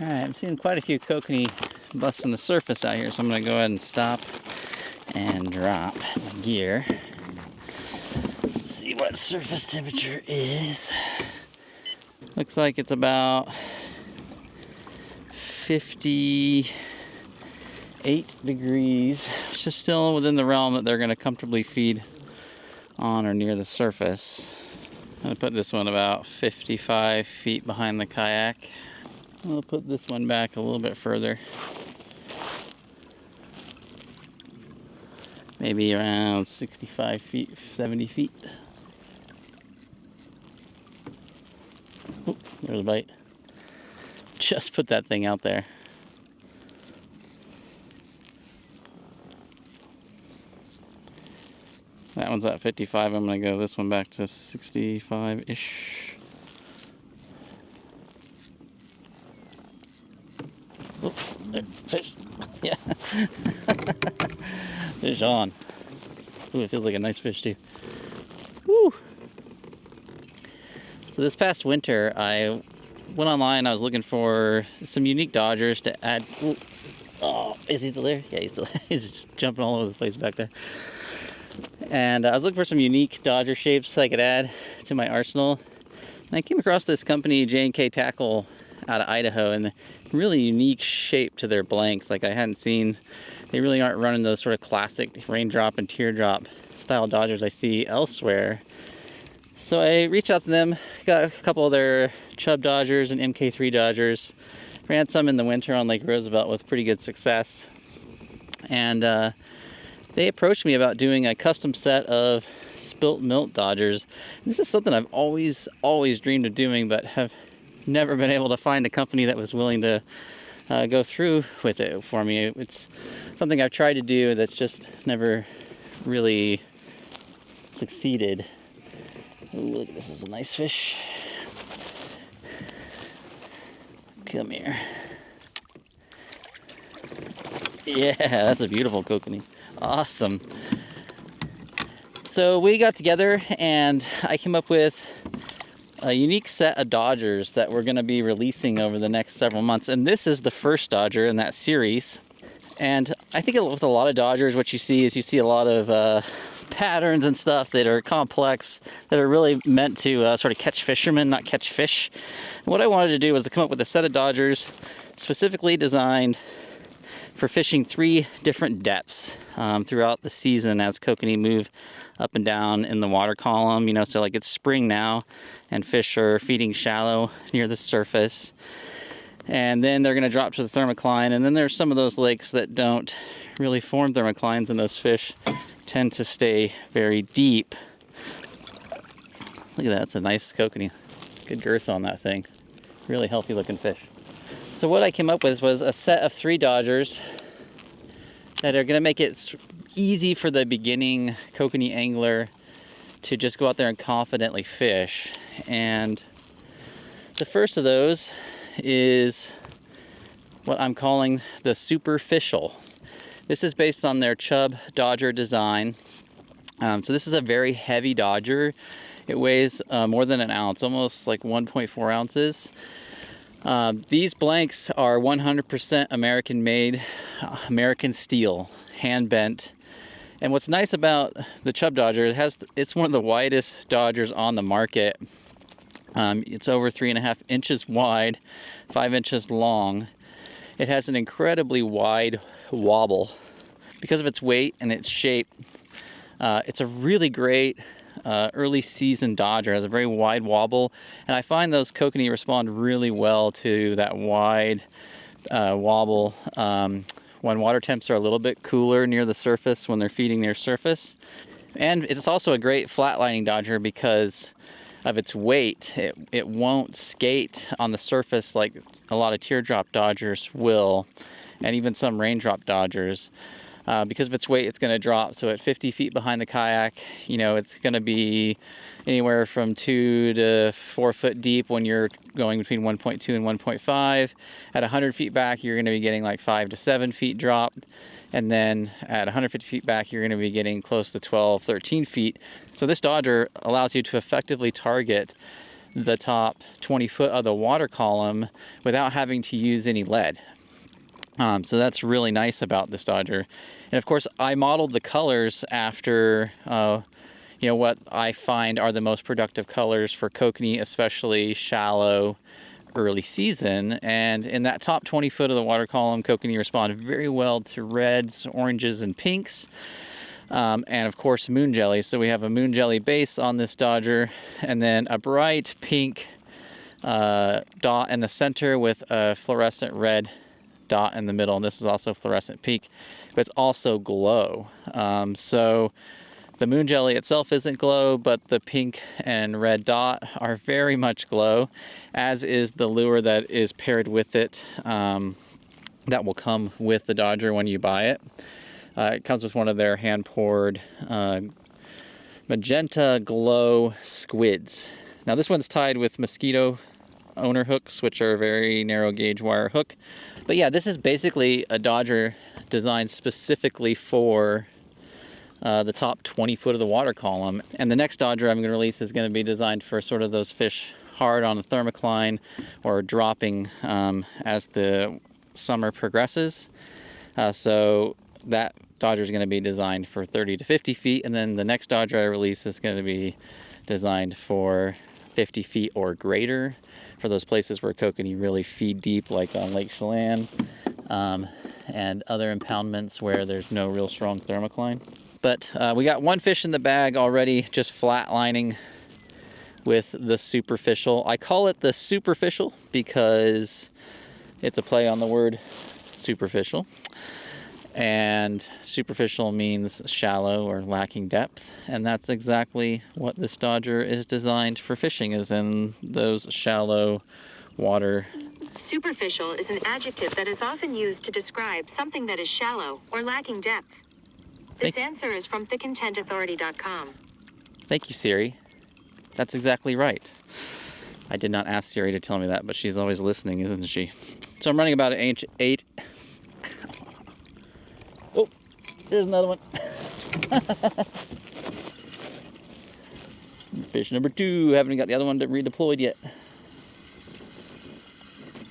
All right, I'm seeing quite a few kokanee busting the surface out here, so I'm gonna go ahead and stop and drop my gear. Let's see what surface temperature is. Looks like it's about 58 degrees, which is still within the realm that they're gonna comfortably feed on or near the surface. I'm gonna put this one about 55 feet behind the kayak. I'll put this one back a little bit further. Maybe around 65 feet, 70 feet. Oop, there's a bite. Just put that thing out there. That one's at 55. I'm gonna go this one back to 65-ish. Fish. Yeah. Fish on. Ooh, it feels like a nice fish too. Woo. So this past winter, I went online. I was looking for some unique dodgers to add. Ooh. Oh, is he still there? Yeah, he's still there. He's just jumping all over the place back there. And I was looking for some unique dodger shapes I could add to my arsenal. And I came across this company, JNK Tackle, out of Idaho, and really unique shape to their blanks like I hadn't seen. They really aren't running those sort of classic raindrop and teardrop style dodgers I see elsewhere. So I reached out to them, got a couple of their Chub dodgers and MK3 dodgers, ran some in the winter on Lake Roosevelt with pretty good success. And they approached me about doing a custom set of Spilt Milt dodgers. This is something I've always dreamed of doing, but have never been able to find a company that was willing to go through with it for me. It's something I've tried to do that's just never really succeeded. Ooh, look, this is a nice fish. Come here. Yeah, that's a beautiful kokanee. Awesome. So we got together and I came up with a unique set of dodgers that we're going to be releasing over the next several months. And this is the first dodger in that series. And I think with a lot of dodgers, what you see is a lot of patterns and stuff that are complex, that are really meant to sort of catch fishermen, not catch fish. And what I wanted to do was to come up with a set of dodgers specifically designed for fishing 3 different depths throughout the season as kokanee move up and down in the water column. You know, so like it's spring now and fish are feeding shallow near the surface. And then they're gonna drop to the thermocline. And then there's some of those lakes that don't really form thermoclines, and those fish tend to stay very deep. Look at that, it's a nice kokanee. Good girth on that thing. Really healthy looking fish. So what I came up with was a set of 3 dodgers that are gonna make it easy for the beginning kokanee angler to just go out there and confidently fish. And the first of those is what I'm calling the Superfishal. This is based on their Chub dodger design. So this is a very heavy dodger. It weighs more than an ounce, almost like 1.4 ounces. These blanks are 100% American made, American steel, hand bent. And what's nice about the Chub dodger, it's one of the widest dodgers on the market. It's over 3.5 inches wide, 5 inches long. It has an incredibly wide wobble. Because of its weight and its shape, it's a really great early season dodger. It has a very wide wobble, and I find those kokanee respond really well to that wide wobble when water temps are a little bit cooler near the surface, when they're feeding near surface. And it's also a great flatlining dodger because of its weight. It won't skate on the surface like a lot of teardrop dodgers will, and even some raindrop dodgers. Because of its weight, it's going to drop. So at 50 feet behind the kayak, you know, it's going to be anywhere from 2 to 4 foot deep when you're going between 1.2 and 1.5. At 100 feet back, you're going to be getting like 5 to 7 feet drop. And then at 150 feet back, you're going to be getting close to 12, 13 feet. So this dodger allows you to effectively target the top 20 foot of the water column without having to use any lead. So that's really nice about this Dodger. And of course, I modeled the colors after you know, what I find are the most productive colors for kokanee, especially shallow early season. And in that top 20 foot of the water column, kokanee respond very well to reds, oranges, and pinks. And of course, moon jelly. So we have a moon jelly base on this Dodger, and then a bright pink dot in the center with a fluorescent red dot in the middle. And this is also fluorescent pink, but it's also glow. So the moon jelly itself isn't glow, but the pink and red dot are very much glow, as is the lure that is paired with it, that will come with the Dodger when you buy it. It comes with one of their hand-poured magenta glow squids. Now this one's tied with mosquito owner hooks, which are a very narrow gauge wire hook. But yeah, this is basically a Dodger designed specifically for the top 20 foot of the water column. And the next Dodger I'm going to release is going to be designed for sort of those fish hard on a thermocline or dropping as the summer progresses. So that Dodger is going to be designed for 30 to 50 feet, and then the next Dodger I release is going to be designed for 50 feet or greater for those places where kokanee really feed deep, like on Lake Chelan and other impoundments where there's no real strong thermocline. But we got one fish in the bag already, just flatlining with the Superfishal. I call it the Superfishal because it's a play on the word superficial. And superficial means shallow or lacking depth. And that's exactly what this Dodger is designed for fishing, is in those shallow water. Superficial is an adjective that is often used to describe something that is shallow or lacking depth. This answer is from thickintentauthority.com. Thank you, Siri. That's exactly right. I did not ask Siri to tell me that, but she's always listening, isn't she? So I'm running about an inch 8. Oh, there's another one. Fish number 2. Haven't got the other one redeployed yet.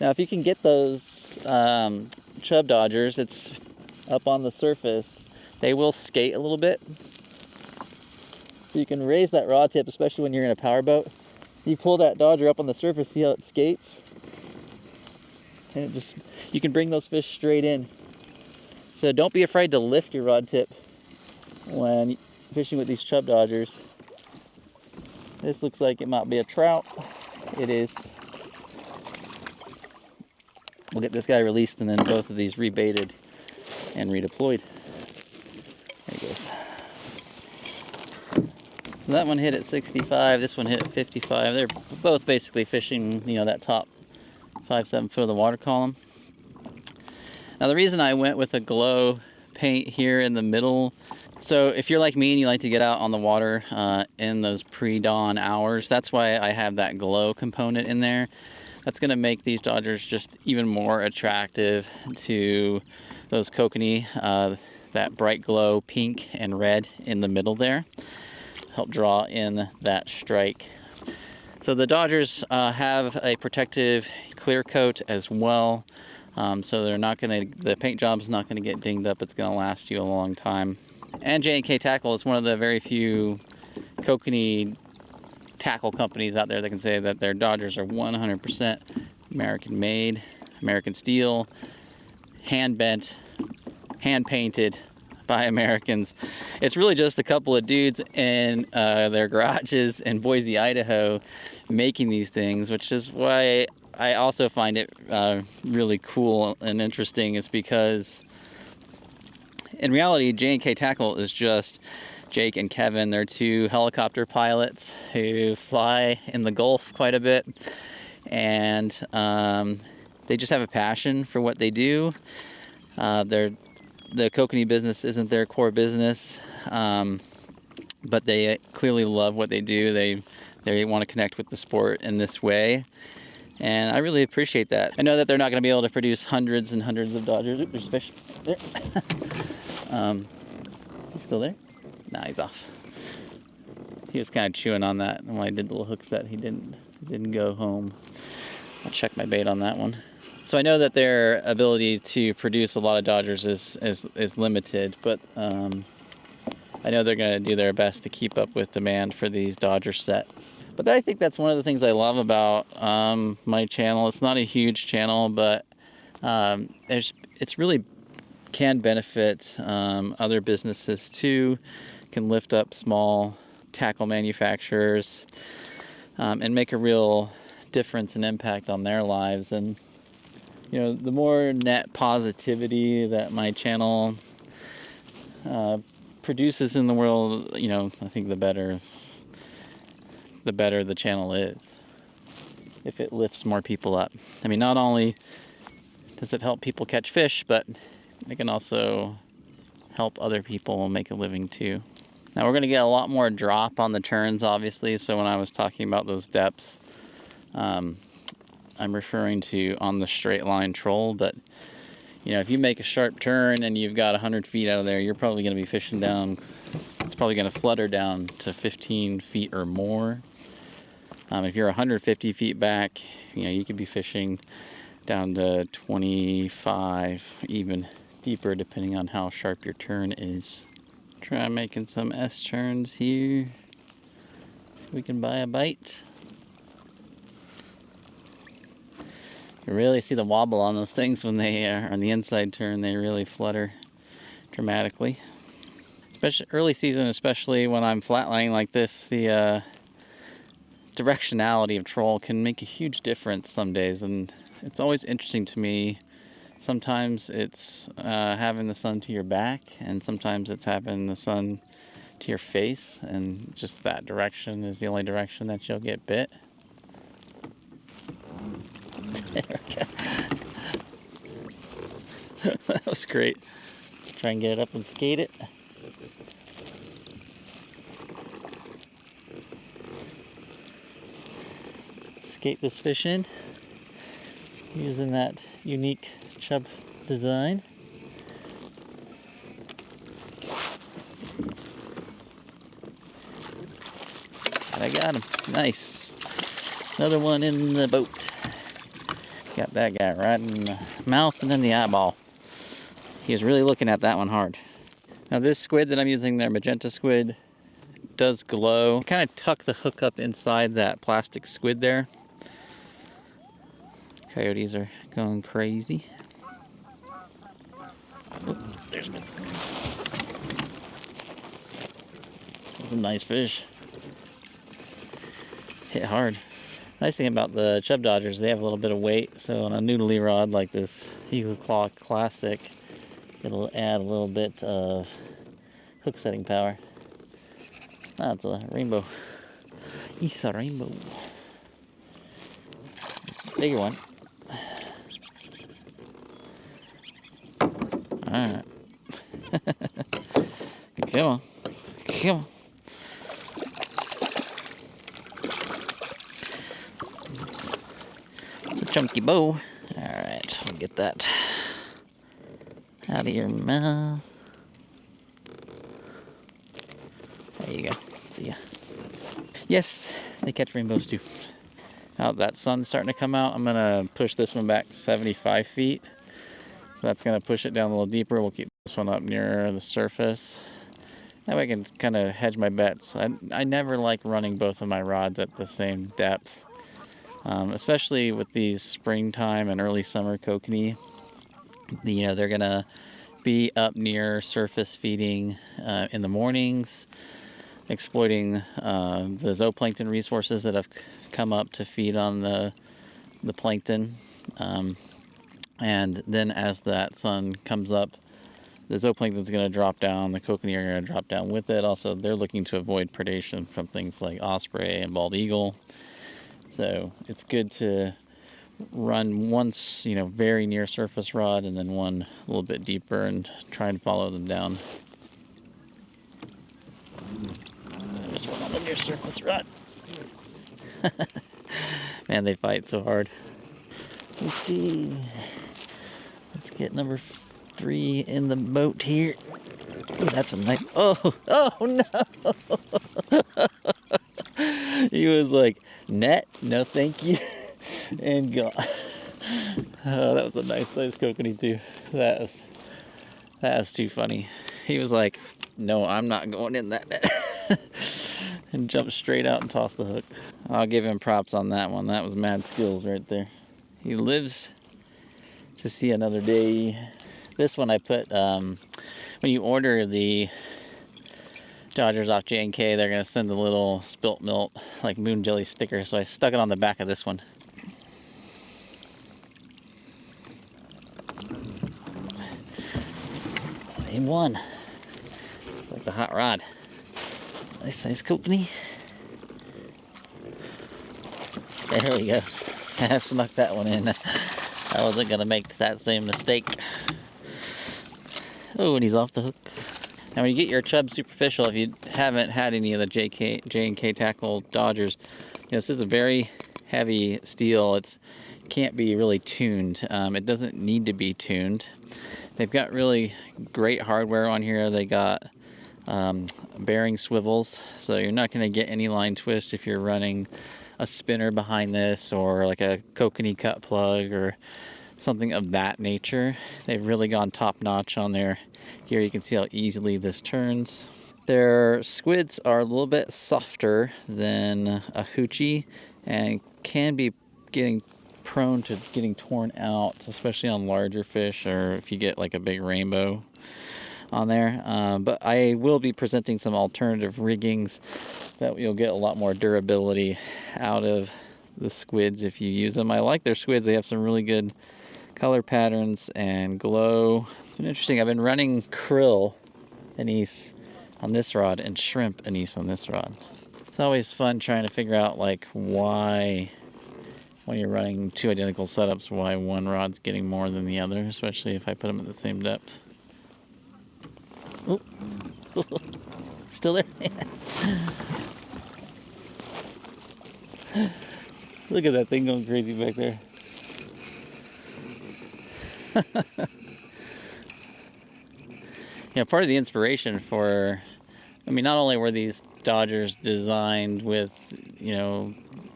Now, if you can get those Chub Dodgers, it's up on the surface. They will skate a little bit. So you can raise that rod tip, especially when you're in a powerboat. You pull that Dodger up on the surface, see how it skates? And it just, you can bring those fish straight in. So don't be afraid to lift your rod tip when fishing with these Chub Dodgers. This looks like it might be a trout. It is. We'll get this guy released and then both of these rebaited and redeployed. There he goes. So that one hit at 65, this one hit at 55. They're both basically fishing, you know, that top 5-7 foot of the water column. Now the reason I went with a glow paint here in the middle, so if you're like me and you like to get out on the water in those pre-dawn hours, that's why I have that glow component in there. That's going to make these Dodgers just even more attractive to those kokanee, that bright glow pink and red in the middle there. Help draw in that strike. So the Dodgers have a protective clear coat as well. So they're not going to, the paint job is not going to get dinged up. It's going to last you a long time. And JNK Tackle is one of the very few kokanee tackle companies out there that can say that their Dodgers are 100% American made, American steel, hand bent, hand painted by Americans. It's really just a couple of dudes in their garages in Boise, Idaho making these things, which is why I also find it really cool and interesting, is because in reality, JNK Tackle is just Jake and Kevin. They're two helicopter pilots who fly in the Gulf quite a bit, and they just have a passion for what they do. The kokanee business isn't their core business, but they clearly love what they do. They want to connect with the sport in this way, and I really appreciate that. I know that they're not going to be able to produce hundreds and hundreds of Dodgers. Oops, there's a fish there. Is he still there? Nah, he's off. He was kind of chewing on that, and when I did the little hook set, he didn't It didn't go home. I'll check my bait on that one. So I know that their ability to produce a lot of Dodgers is limited, but I know they're going to do their best to keep up with demand for these Dodger sets. But I think that's one of the things I love about my channel. It's not a huge channel, but it's really can benefit other businesses too. Can lift up small tackle manufacturers and make a real difference and impact on their lives. And you know, the more net positivity that my channel produces in the world, you know, I think the better the channel is. If it lifts more people up. I mean, not only does it help people catch fish, but it can also help other people make a living too. Now we're going to get a lot more drop on the turns, obviously. So when I was talking about those depths, I'm referring to on the straight line troll, but you know, if you make a sharp turn and you've got 100 feet out of there, you're probably going to be fishing down, it's probably going to flutter down to 15 feet or more. If you're 150 feet back, you know, you could be fishing down to 25, even deeper, depending on how sharp your turn is. Try making some S turns here. See if we can buy a bite. You really see the wobble on those things when they are on the inside turn. They really flutter dramatically. Especially early season, especially when I'm flatlining like this, the directionality of troll can make a huge difference some days, and it's always interesting to me. Sometimes it's having the sun to your back, and sometimes it's having the sun to your face, and just that direction is the only direction that you'll get bit. There we go. That was great. Try and get it up and skate it. Skate this fish in using that unique Chub design. And I got him. Nice. Another one in the boat. Got that guy right in the mouth and in the eyeball. He was really looking at that one hard. Now this squid that I'm using there, magenta squid, does glow. Kind of tuck the hook up inside that plastic squid there. Coyotes are going crazy. Oh, there's one. That's a nice fish. Hit hard. Nice thing about the Chub Dodgers, they have a little bit of weight, so on a noodly rod like this Eagle Claw Classic, it'll add a little bit of hook setting power. Ah, it's a rainbow. It's a rainbow. Bigger one. Alright. Come on. Come on. It's a chunky bow. Alright, we'll get that out of your mouth. There you go. See ya. Yes, they catch rainbows too. Now that sun's starting to come out, I'm going to push this one back 75 feet. So that's going to push it down a little deeper. We'll keep this one up near the surface. That way I can kind of hedge my bets. I never like running both of my rods at the same depth. Especially with these springtime and early summer kokanee. You know, they're going to be up near surface feeding in the mornings, exploiting the zooplankton resources that have come up to feed on the plankton. And then as that sun comes up, the zooplankton is going to drop down, the kokanee are going to drop down with it. Also, they're looking to avoid predation from things like osprey and bald eagle. So it's good to run once, you know, very near surface rod, and then one a little bit deeper and try and follow them down. There's one on the near surface rod. Man, they fight so hard. Let's see. Let's get number 3 in the boat here. Ooh, that's a nice. Oh no! He was like, net, no thank you, and gone. Oh, that was a nice sized kokanee too. That was too funny. He was like, no, I'm not going in that net. And jumped straight out and tossed the hook. I'll give him props on that one. That was mad skills right there. He lives to see another day. This one I put, when you order the Dodgers off JNK, they're gonna send a little Spilt Milt, like moon jelly sticker, so I stuck it on the back of this one. Same one. It's like the hot rod. Nice size kokanee. There we go. I snuck that one in. I wasn't gonna make that same mistake. Oh, and he's off the hook. Now when you get your Chub Superfishal, if you haven't had any of the JNK Tackle Dodgers, this is a very heavy steel. It can't be really tuned. It doesn't need to be tuned. They've got really great hardware on here. They got bearing swivels, so you're not going to get any line twist if you're running a spinner behind this, or like a kokanee cut plug or something of that nature. They've really gone top notch on there. Here you can see how easily this turns. Their squids are a little bit softer than a hoochie and can be getting prone to getting torn out, especially on larger fish, or if you get like a big rainbow on there. But I will be presenting some alternative riggings that you'll get a lot more durability out of the squids if you use them. I like their squids. They have some really good color patterns and glow. It's been interesting. I've been running krill anise on this rod and shrimp anise on this rod. It's always fun trying to figure out like why, when you're running two identical setups, why one rod's getting more than the other, especially if I put them at the same depth. Oh, still there? Look at that thing going crazy back there. Part of the inspiration for, not only were these Dodgers designed with,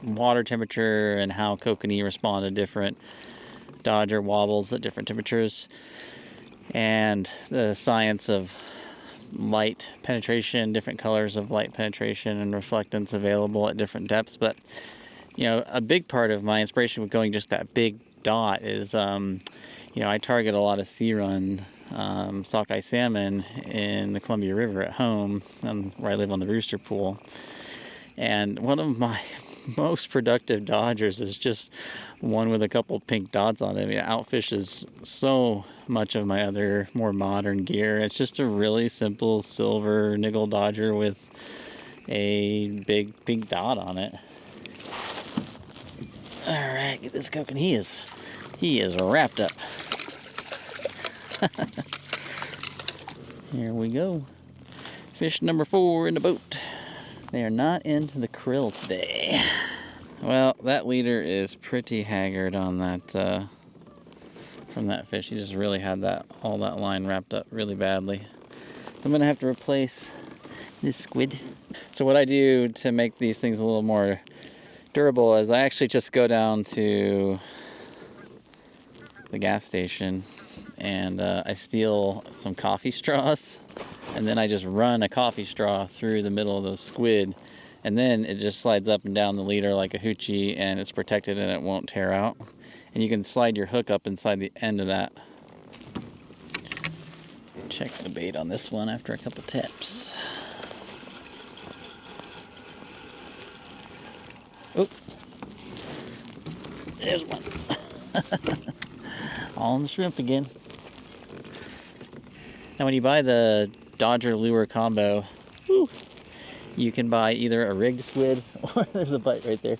water temperature and how kokanee respond to different Dodger wobbles at different temperatures, and the science of light penetration, different colors of light penetration and reflectance available at different depths. But a big part of my inspiration with going just that big dot is I target a lot of sea run sockeye salmon in the Columbia River at home, where I live on the Rooster Pool. And one of my most productive Dodgers is just one with a couple pink dots on it. It outfishes so much of my other more modern gear. It's just a really simple silver nickel Dodger with a big pink dot on it. All right, get this kokanee. He is wrapped up. Here we go. Fish number 4 in the boat. They are not into the krill today. Well, that leader is pretty haggard on that from that fish. He just really had all that line wrapped up really badly. So I'm gonna have to replace this squid. So what I do to make these things a little more durable is I actually just go down to the gas station and I steal some coffee straws, and then I just run a coffee straw through the middle of the squid, and then it just slides up and down the leader like a hoochie, and it's protected and it won't tear out. And you can slide your hook up inside the end of that. Check the bait on this one after a couple taps. Oh, there's one. On the shrimp again. Now when you buy the Dodger lure combo, you can buy either a rigged squid, or there's a bite right there,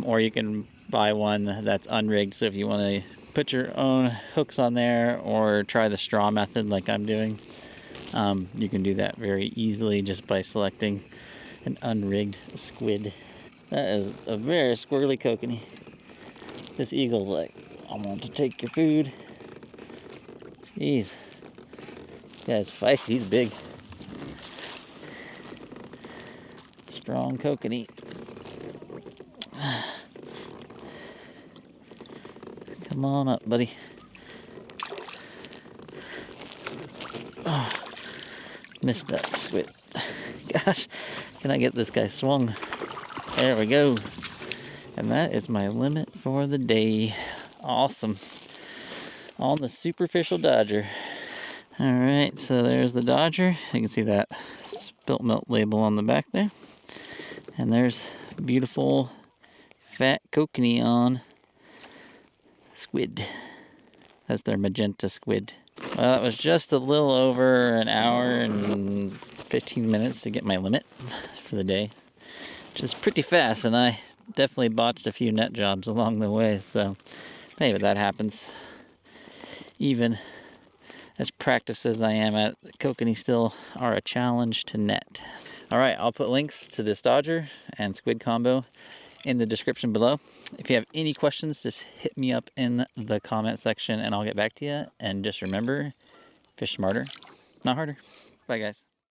or you can buy one that's unrigged. So if you want to put your own hooks on there or try the straw method like I'm doing, you can do that very easily just by selecting an unrigged squid. That is a very squirrely kokanee. This eagle's like, I want to take your food. Jeez. Yeah, it's feisty. He's big. Strong kokanee. Come on up, buddy. Oh, missed that squid. Gosh, can I get this guy swung? There we go. And that is my limit for the day. Awesome. On the Superfishal Dodger. All right, so there's the Dodger. You can see that Spilt Milt label on the back there. And there's beautiful fat Kokanee on squid. That's their magenta squid. Well, it was just a little over an hour and 15 minutes to get my limit for the day, which is pretty fast, and I definitely botched a few net jobs along the way, so maybe that happens. Even as practiced as I am at it, Kokanee still are a challenge to net. All right, I'll put links to this Dodger and squid combo in the description below. If you have any questions, just hit me up in the comment section and I'll get back to you. And just remember, fish smarter, not harder. Bye, guys.